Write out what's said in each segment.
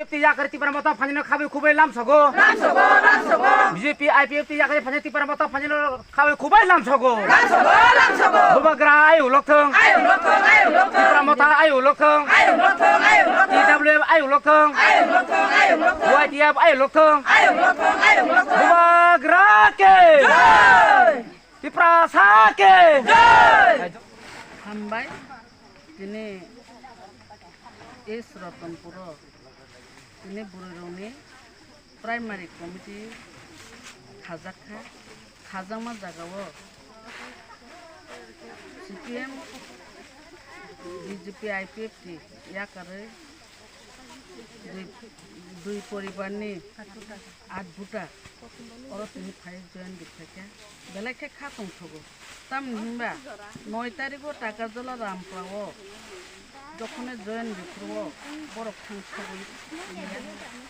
Tiga tipa mata panjang kawe kubai lam sogo. BJP IPF tiga tipa mata panjang kawe kubai lam sogo. Buba gra ayu lokeng. Tipa mata ayu lokeng. TWF ayu lokeng. YDF ayu lokeng. Buba gra ke. Tipa sake. Hambai ini Ratanpuro ini Bururoni primary committee Khazama Jagawo CPM BJP IPF yakare দুই পরিবারনি আট বুটা ওরা তিনি five join দিকে বেলাকে খাতং থগো তাম হিমবা 9 তারিখও টাকা জলা রামপ্রাও যখন জয়েন দিক্রো বড় খাংছগো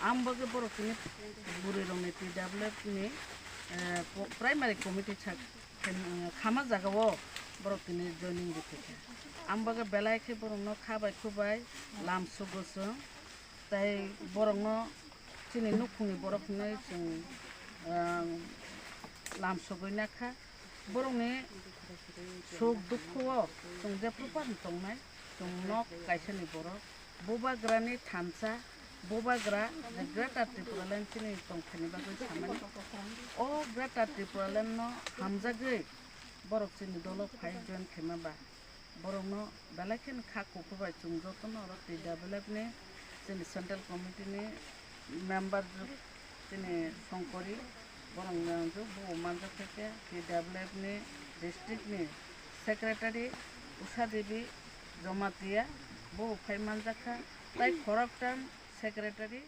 আমবগে বড় তিনি বুড়ি রংনি TWF ni প্রাইমারি কমিটি খামা জাগাও বড় তিনি জয়েনিং দিকে আমবগে বেলাকে বড় ন খাবাই খুবাই লামসুগোসো তাই বরং চিনি নুখুনি বরফনে जों लामसगै नाखा बरंनि सुख दुखुआव जों जेफ्रुपान दंनाय जों नक गायसनि बर बबाग्रानि थानसा बबाग्रा ग्रेटार त्रिपुरालेण्ड चिनि दंखानि बागै सामानि अ ग्रेटार त्रिपुरालेण्ड न हामजागै बरफ चिनि दल फाइ जन खेमाबा बरंनो बेलाखेन खाखुफबाय जों जतन और TWF नि जोंनि सेन्ट्रेल कमिटिनि मेम्बार जोंनि संकरि बरंजो बमानजो থেকে TWF नि डिस्ट्रिक्ट नि सेक्रेटारि उषा देवी जमातिया बो फाइमानजाखा ताई खरकटान सेक्रेटारि